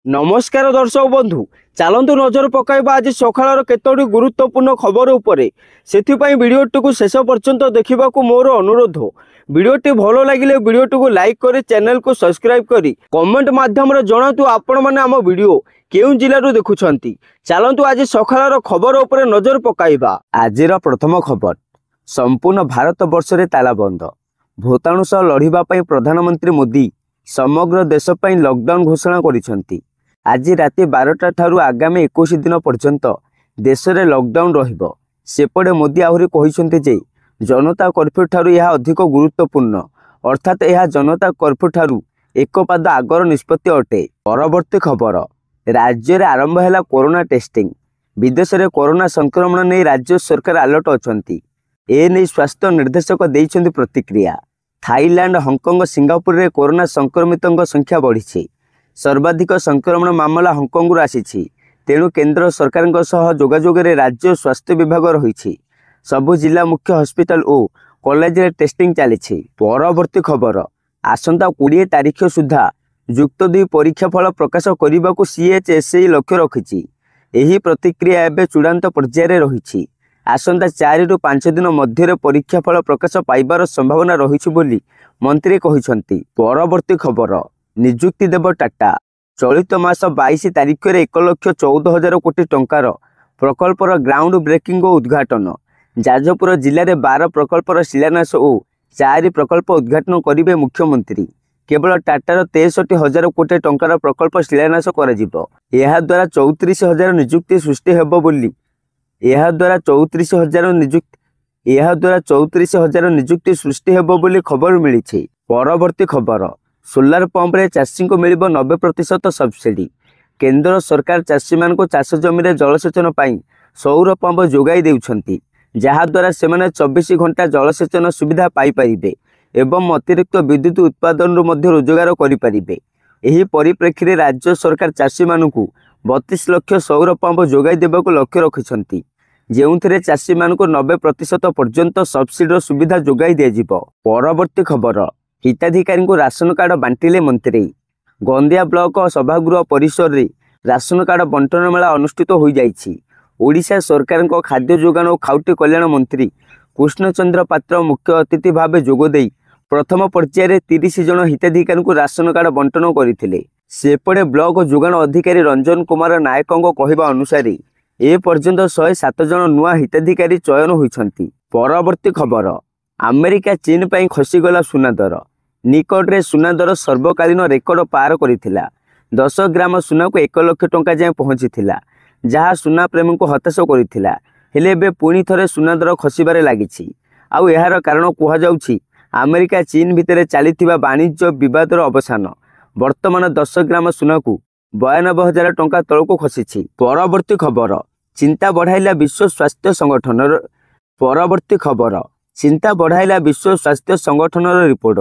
नमस्कार दर्शक बंधु चलतु नजर पकाइबा आज सकाळर केतोटी गुरुत्वपूर्ण खबर उपरे सेथिपई वीडियोटी को शेष पर्यंत देखा मोर अनुरोध। वीडियोटी भल लगिले वीडियोटी को लाइक करी चैनल को सब्सक्राइब करी कमेंट माध्यम रे जणातु आपण माने आम वीडियो केउ जिल्लारू देखुछंती। चलतु आज सकाळर खबर उपरे नजर पकाइबा। आजिर प्रथम खबर संपूर्ण भारत वर्ष रे तालाबंद भूताणु सह लड़िबा पई प्रधानमंत्री मोदी समग्र देश पई लॉकडाउन घोषणा करिसंती। आज राति 12टा ठारू आगामी 21 दिन पर्यंत देश में लॉकडाउन रहिबो। सेपटे मोदी आहुरी कहिसंती जे जनता कर्फ्यू ठारू यह अधिक गुरुत्वपूर्ण अर्थात यह जनता कर्फ्यू ठारू एक पाद आगर निष्पत्ति अटे। परवर्ती खबर राज्य में आरंभ है कोरोना टेस्टिंग। विदेश में कोरोना संक्रमण नहीं राज्य सरकार अलर्ट अछंती। एने स्वास्थ्य निर्देशक देइछंती प्रतिक्रिया। थाईलैंड हांगकांग सिंगापुर में कोरोना संक्रमितों संख्या बढ़ी। सर्वाधिक संक्रमण मामला हांगकांग आसी तेणु केंद्र सरकार सह जोगाजोग रे राज्य स्वास्थ्य विभाग रही सबु जिला मुख्य हॉस्पिटल और कॉलेज रे टेस्टिंग चली। परवर्ती खबर आसंता 20 तारीख सुधा युक्त 2 परीक्षा फल प्रकाश करने को CHSE लक्ष्य रखी। यही प्रतिक्रिया एवं चूड़ांत पर्यायर रही। आसंता 4 ରୁ 5 दिन मध्य परीक्षा फल प्रकाश पाइबार संभावना रही बोली मंत्री कहिसंती। परवर्ती खबर निजुक्ति देव टाटा चलित मास 22 तारीख में 1,14,000 कोटी टंकार प्रकल्पर ग्राउंड ब्रेकिंग और उद्घाटन। जाजपुर जिले में 12 प्रकल्पर शिलान्यास और 4 प्रकल्प उद्घाटन करेंगे मुख्यमंत्री। केवल टाटार 63,000 कोटी टंकार प्रकल्प शिलान्यास द्वारा 34,000 निजुक्ति सृष्टि हेबो बोली द्वारा 34,000 निजुक्ति सृष्टि हेबो बोली खबर मिली। परवर्ती खबर सोलार पंप रे चाषी को मिल 90% सब्सिडी। केंद्र सरकार चाषी मान को चाष जमी रे जलसेचन पाई सौर पंप जोगाई देउछंती जहाद्वारा सेमाने 24 घंटा जलसेचन सुविधा पाई परिबे एवं अतिरिक्त विद्युत उत्पादन मध्य रोजगार करि परिबे। एही परिप्रेक्षी रे राज्य सरकार चाषी मान को 32 लाख सौर पंप जोगाई देबाको लक्ष्य रखिछंती जेउथिरे चाषी मान को 90% पर्यंत सब्सिडी सुविधा जोगाई दिया जिवो। परवर्ती खबर हिताधिकारी को राशन कार्ड बांटिले मंत्री। गंदिया ब्लॉक सभागृह परिसर रे राशन कार्ड बंटन मेला अनुष्ठित हो जाइछि। ओडिशा सरकार को खाद्य जोगान और खाउटी कल्याण मंत्री कृष्णचंद्र पात्र मुख्य अतिथि भाव जोगदे प्रथम पर्यायर 30 जन हिताधिकारी को राशन कार्ड बंटन करथिले। सेपटे ब्लॉक जोगान अधिकारी रंजन कुमार नायकों कहवा अनुसार ए पर्यंत 107 जन नुआ हिताधिकारी चयन होइछंती। परवर्ती खबर अमेरिका चीन पर खसीगला सुना दर। निकट में सुना दर सर्वकालीन रेकर्ड पार करिथिला। 10 ग्राम सुना को 1 लाख टंका जाए पहुंची जहाँ सुना प्रेमी को हताश करिथिला। हेले बे पुणी थरे सुना दर खसिबारे लागिछि। आउ एहार कारण कुहाଯାଉଛି अमेरिका चीन भितर चलीथिबा वाणिज्य विवादर अवसान। वर्तमान 10 ग्राम सुना को 92,000 टंका तलको खसिछि। परवर्ती खबर चिंता बढ़ाइला विश्व स्वास्थ्य संगठन। परवर्ती खबर चिंता बढ़ाइला विश्व स्वास्थ्य संगठन रिपोर्ट।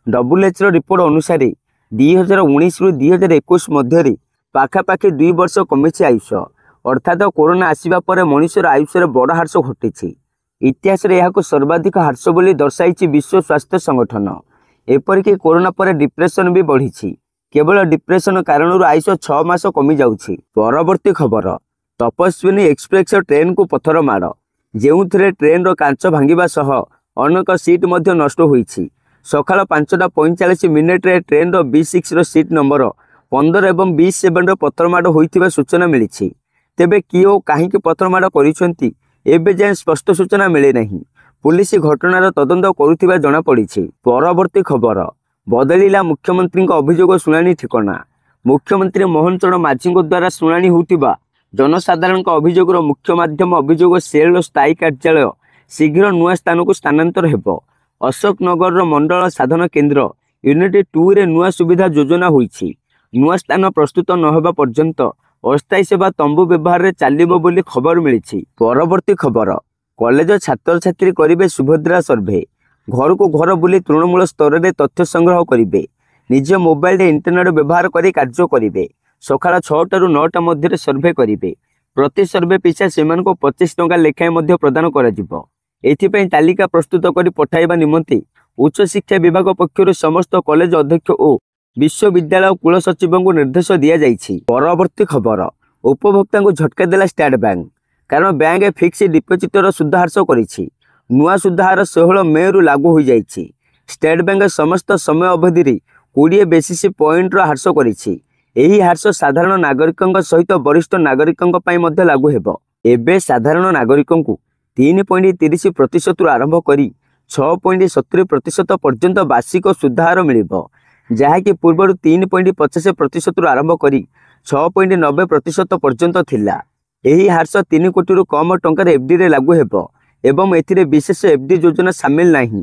WHO रिपोर्ट अनुसार 2019 रु 2021 मध्य पाखापाखि 2 वर्ष कमी आयुष अर्थात कोरोना आसवा पर मनुष्यर आयुषर बड़ ह्रास घटी। इतिहास रे यहाको सर्वाधिक ह्रास बोली दर्शाई विश्व स्वास्थ्य संगठन। एपरिक कोरोना पर डिप्रेशन भी बढ़ी। केवल डिप्रेशन कारण आयुष 6 मास कमी जाउछि। परवर्ती खबर तपस्विनी एक्सप्रेस ट्रेन को पथर माड़ जेउथिरे ट्रेन रो कांच भांगिबा सह अनेक सीट मध्य नष्ट होईछि। सकाळ 5:45 मिनिट रे ट्रेन रो B6 रो सीट नंबर 15 एवं B7 रो पथरमाड़ होइथिबा सूचना मिलिछि। तेबे किओ काहीकि पथरमाड़ करिसंती एबे जाय स्पष्ट सूचना मिले नहीं। पुलिस घटनार तदंत करुथिबा जणा पड़िछि। परवर्ती खबर बदलिला मुख्यमंत्री अभियोग शुणाणी ठिकाना। मुख्यमंत्री मोहन चरण माझी द्वारा शुणाणी होउथिबा जनसाधारण अभियोग मुख्य माध्यम अभियोग सेल स्थायी कार्यालय शीघ्र नुआ स्थान को स्थानांतर हेबो। अशोक नगर मंडल साधन केन्द्र यूनिट 2 रे नुआ सुविधा योजना होईछि। नुआ स्थान प्रस्तुत न होबा पर्यंत अस्थायी सेवा तंबू व्यवहार रे चालिबो बोली खबर मिलिछि। परवर्ती खबर कॉलेज छात्र छात्री करिवे सुभद्रा सर्वे। घर को घर बुली तृणमूल स्तर रे तथ्य संग्रह करिवे। निज मोबाइल रे इंटरनेट व्यवहार करी कार्य करिवे। सकाळ 6 ରୁ 9टा मध्य सर्वे करिवे। प्रति सर्वे पिछा सेमान को 25 टंका लेखाएं मध्य प्रदान करा जिवो। एथिपई तालिका प्रस्तुत करी पठाइबा निमंते उच्च शिक्षा विभाग पक्षर समस्त कॉलेज अध्यक्ष और विश्वविद्यालय कुलसचिव को निर्देश दि जाइछि। परवर्ती खबर उपभोक्ता को झटका देला स्टेट बैंक कारण बैंक फिक्स डिपोजिटर सुध ह्रास करिछि। नुआ सुध हार 16 मे रु लागू हो जाइछि। स्टेट बैंक समस्त समय अवधि 20 बेसिस पॉइंट ह्रास करिछि। एही ह्रास साधारण नागरिकों सहित वरिष्ठ नागरिकों पई मध्ये लागू हेबो। एबे साधारण नागरिकों को 3.30% आरंभ करी 6.70% पर्यंत वार्षिक सुधार मिलिबो, जहाँकि पूर्व 3.50% आरंभ करी 6.90% पर्यंत थिला। एही ह्रास 3 कोटी कम टंकार एफडी रे लागू हेबो एवं एथिरे विशेष एफडी योजना शामिल नाही।